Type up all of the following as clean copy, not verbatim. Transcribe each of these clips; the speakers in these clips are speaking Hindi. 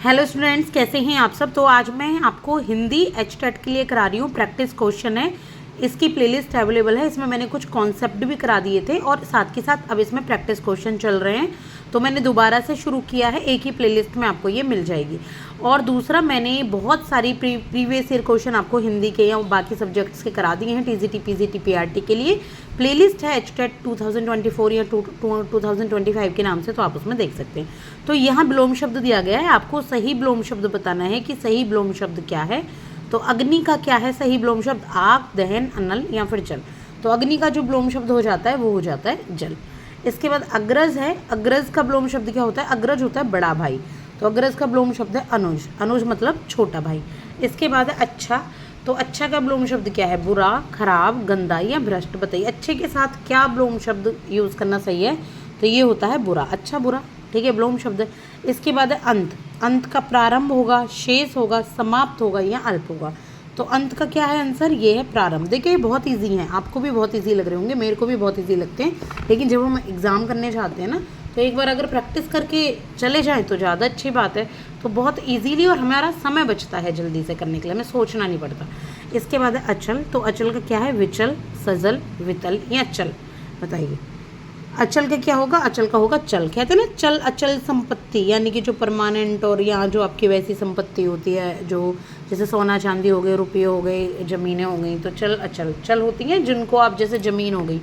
हेलो स्टूडेंट्स, कैसे हैं आप सब। तो आज मैं आपको हिंदी एचटेट के लिए करा रही हूँ। प्रैक्टिस क्वेश्चन है, इसकी प्लेलिस्ट अवेलेबल है। इसमें मैंने कुछ कॉन्सेप्ट भी करा दिए थे और साथ के साथ अब इसमें प्रैक्टिस क्वेश्चन चल रहे हैं, तो मैंने दोबारा से शुरू किया है। एक ही प्लेलिस्ट में आपको ये मिल जाएगी। और दूसरा, मैंने बहुत सारी प्रीवियस ईयर क्वेश्चन आपको हिंदी के या बाकी सब्जेक्ट्स के करा दिए हैं। टीजीटी, पीजीटी, पीआरटी के लिए प्लेलिस्ट है एचटेट 2024 या 2025 के नाम से, तो आप उसमें देख सकते हैं। तो यहाँ विलोम शब्द दिया गया है, आपको सही विलोम शब्द बताना है कि सही विलोम शब्द क्या है। तो अग्नि का क्या है सही विलोम शब्द? आग, दहन, अनल या फिर जल। तो अग्नि का जो विलोम शब्द हो जाता है वो हो जाता है जल। इसके बाद अग्रज है। अग्रज का विलोम शब्द क्या होता है? अग्रज होता है बड़ा भाई, तो अग्रज का विलोम शब्द है अनुज। अनुज मतलब छोटा भाई। इसके बाद है अच्छा। तो अच्छा का विलोम शब्द क्या है? बुरा, खराब, गंदा या भ्रष्ट। बताइए अच्छे के साथ क्या विलोम शब्द यूज़ करना सही है? तो ये होता है बुरा। अच्छा बुरा, ठीक है, विलोम शब्द। इसके बाद है अंत। अंत का प्रारंभ होगा, शेष होगा, समाप्त होगा या अल्प होगा। तो अंत का क्या है आंसर? ये है प्रारंभ। देखिए बहुत इजी है, आपको भी बहुत इजी लग रहे होंगे, मेरे को भी बहुत इजी लगते हैं, लेकिन जब हम एग्ज़ाम करने जाते हैं ना, तो एक बार अगर प्रैक्टिस करके चले जाएं तो ज़्यादा अच्छी बात है। तो बहुत इजीली और हमारा समय बचता है जल्दी से करने के लिए, हमें सोचना नहीं पड़ता। इसके बाद है अचल। तो अचल का क्या है? विचल, सजल, वितल या चल। बताइए अचल का क्या होगा? अचल का होगा चल। कहते हैं ना चल अचल संपत्ति, यानी कि जो परमानेंट और यहाँ जो आपकी वैसी संपत्ति होती है, जो जैसे सोना चांदी हो गए, रुपये हो गए, ज़मीनें हो गई, तो चल अचल चल होती हैं जिनको आप, जैसे ज़मीन हो गई,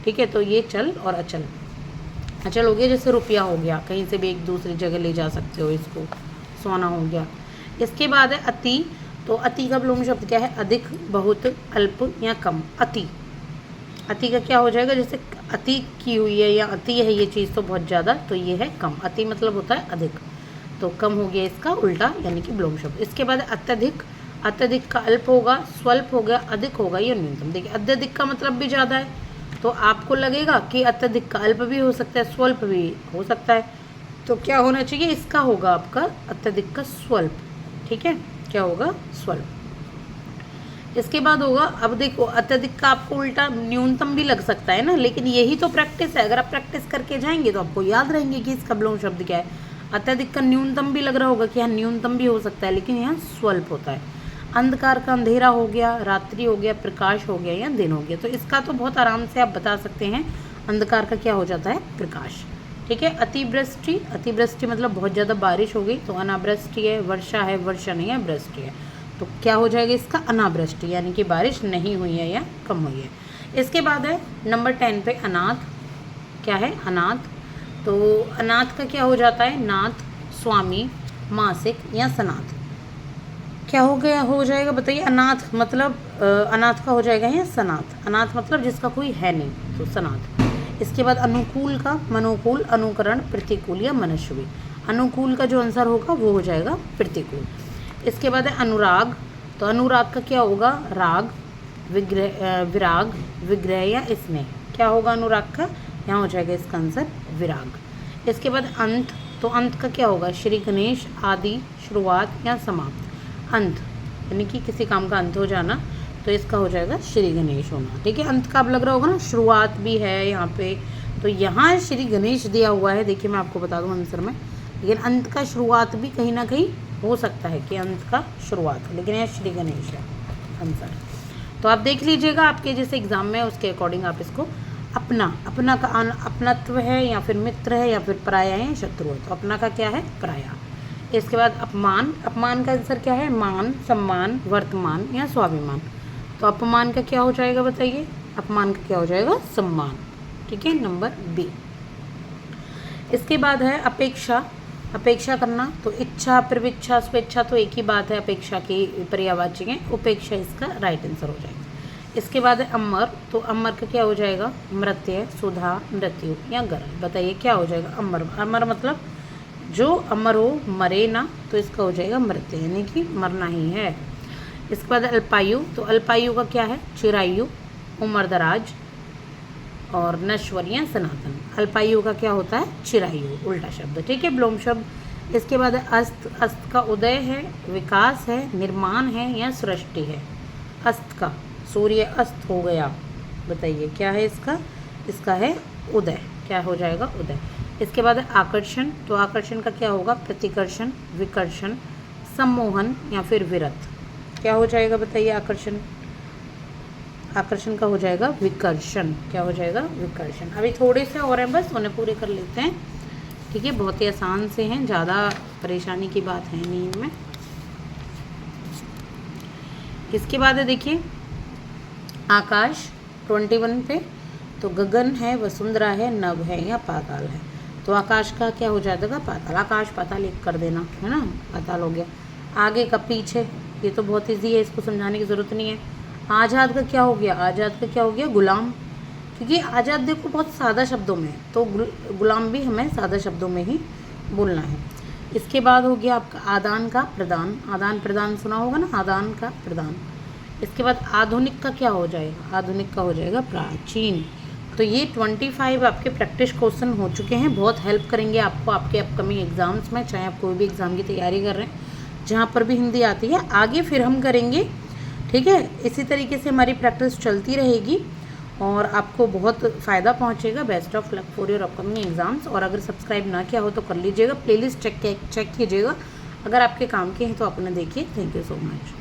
ठीक है, तो ये चल और अचल। अचल हो गया जैसे रुपया हो गया, कहीं से भी एक दूसरी जगह ले जा सकते हो इसको, सोना हो गया। इसके बाद है अति। तो अति का विलोम शब्द क्या है? अधिक, बहुत, अल्प या कम। अति, अति का क्या हो जाएगा? जैसे अति की हुई है या अति है ये चीज़ तो बहुत ज़्यादा, तो ये है कम। अति मतलब होता है अधिक, तो कम हो गया इसका उल्टा, यानी कि विलोम शब्द। इसके बाद अत्यधिक। अत्यधिक का अल्प होगा, स्वल्प हो गया, अधिक होगा या न्यूनतम। देखिए अत्यधिक का मतलब भी ज़्यादा है, तो आपको लगेगा कि अत्यधिक का अल्प भी हो सकता है, स्वल्प भी हो सकता है। तो क्या होना चाहिए? इसका होगा आपका अत्यधिक का स्वल्प, ठीक है, क्या होगा? स्वल्प। इसके बाद होगा, अब देखो अत्यधिक का आपको उल्टा न्यूनतम भी लग सकता है ना, लेकिन यही तो प्रैक्टिस है। अगर आप प्रैक्टिस करके जाएंगे तो आपको याद रहेंगे कि इसका विलोम शब्द क्या है। अत्यधिक का न्यूनतम भी लग रहा होगा कि हाँ न्यूनतम भी हो सकता है, लेकिन यहाँ स्वल्प होता है। अंधकार का अंधेरा हो गया, रात्रि हो गया, प्रकाश हो गया या दिन हो गया। तो इसका तो बहुत आराम से आप बता सकते हैं, अंधकार का क्या हो जाता है? प्रकाश, ठीक है। अतिवृष्टि। अतिवृष्टि मतलब बहुत ज़्यादा बारिश हो गई, तो अनावृष्टि है। वर्षा है, वर्षा नहीं है, वृष्टि है, तो क्या हो जाएगा इसका? अनावृष्टि, यानी कि बारिश नहीं हुई है या कम हुई है। इसके बाद है नंबर 10 पे अनाथ। क्या है? अनाथ। तो अनाथ का क्या हो जाता है? नाथ, स्वामी, मासिक या सनाथ। क्या हो गया, हो जाएगा? बताइए अनाथ मतलब अनाथ का हो जाएगा या सनाथ। अनाथ मतलब जिसका कोई है नहीं, तो सनाथ। इसके बाद अनुकूल का मनोकूल, अनुकरण, प्रतिकूल या मनस्वी। अनुकूल का जो आंसर होगा वो हो जाएगा प्रतिकूल। इसके बाद है अनुराग। तो अनुराग का क्या होगा? राग, विग्रह, विराग, विग्रह या स्नेह। क्या होगा अनुराग का? यहाँ हो जाएगा इसका आंसर विराग। इसके बाद अंत। तो अंत का क्या होगा? श्री गणेश, आदि, शुरुआत या समाप्त। अंत यानी कि किसी काम का अंत हो जाना, तो इसका हो जाएगा श्री गणेश होना, ठीक है। अंत का अब लग रहा होगा ना, शुरुआत भी है यहाँ पे, तो यहाँ श्री गणेश दिया हुआ है। देखिए मैं आपको बता दूँ आंसर में, लेकिन अंत का शुरुआत भी कहीं ना कहीं हो सकता है कि अंत का शुरुआत है, लेकिन यह श्री गणेश है आंसर। तो आप देख लीजिएगा आपके जैसे एग्जाम में, उसके अकॉर्डिंग आप इसको अपना, अपना का अपनत्व है या फिर मित्र है या फिर पराया है, शत्रु है। तो अपना का क्या है? पराया। इसके बाद अपमान। अपमान का आंसर क्या है? मान, सम्मान, वर्तमान या स्वाभिमान। तो अपमान का क्या हो जाएगा? बताइए अपमान का क्या हो जाएगा? सम्मान, ठीक है, नंबर बी। इसके बाद है अपेक्षा। अपेक्षा करना। तो इच्छा, प्रविच्छा, स्वेच्छा तो एक ही बात है, अपेक्षा की पर्यायवाची है। उपेक्षा इसका राइट आंसर हो जाएगा। इसके बाद है अमर। तो अमर का क्या हो जाएगा? मृत्यु, सुधा, मृत्यु या गर्भ। बताइए क्या हो जाएगा? अमर। अमर मतलब जो अमर हो, मरे ना, तो इसका हो जाएगा मृत्यु, यानी कि मरना ही है। इसके बाद अल्पायु। तो अल्पायु का क्या है? चिरायु, उम्रदराज और नश्वर या सनातन। अल्पायु का क्या होता है? चिरायु, उल्टा शब्द, ठीक है, विलोम शब्द। इसके बाद है अस्त। अस्त का उदय है, विकास है, निर्माण है या सृष्टि है। अस्त का सूर्य अस्त हो गया, बताइए क्या है इसका? इसका है उदय। क्या हो जाएगा? उदय। इसके बाद है आकर्षण, तो आकर्षण का क्या होगा? प्रतिकर्षण, विकर्षण, सम्मोहन या फिर विरत। क्या हो जाएगा बताइए? आकर्षण, आकर्षण का हो जाएगा विकर्षण। क्या हो जाएगा? विकर्षण। अभी थोड़े से और हैं, बस उन्हें पूरे कर लेते हैं, ठीक है। बहुत ही आसान से हैं, ज़्यादा परेशानी की बात है नहीं इनमें। इसके बाद है देखिए आकाश 21 पे, तो गगन है, वसुंधरा है, नभ है या पाताल है। तो आकाश का क्या हो जाएगा? पाताल। आकाश पाताल एक कर देना, है ना, पाताल हो गया। आगे का पीछे, ये तो बहुत ईजी है, इसको समझाने की ज़रूरत नहीं है। आज़ाद का क्या हो गया? आज़ाद का क्या हो गया? गुलाम, क्योंकि आज़ाद देखो बहुत सादा शब्दों में, तो गुलाम भी हमें सादा शब्दों में ही बोलना है। इसके बाद हो गया आपका आदान का प्रदान, आदान प्रदान सुना होगा ना, आदान का प्रदान। इसके बाद आधुनिक का क्या हो जाएगा? आधुनिक का हो जाएगा प्राचीन। तो ये 25 आपके प्रैक्टिस क्वेश्चन हो चुके हैं, बहुत हेल्प करेंगे आपको आपके अपकमिंग एग्जाम्स में, चाहे आप कोई भी एग्ज़ाम की तैयारी कर रहे हैं, जहाँ पर भी हिंदी आती है। आगे फिर हम करेंगे, ठीक है। इसी तरीके से हमारी प्रैक्टिस चलती रहेगी और आपको बहुत फ़ायदा पहुँचेगा। Best of luck for your upcoming exams. और अगर सब्सक्राइब ना किया हो तो कर लीजिएगा, प्लेलिस्ट चेक कीजिएगा, अगर आपके काम के हैं तो अपने देखिए। Thank you so much.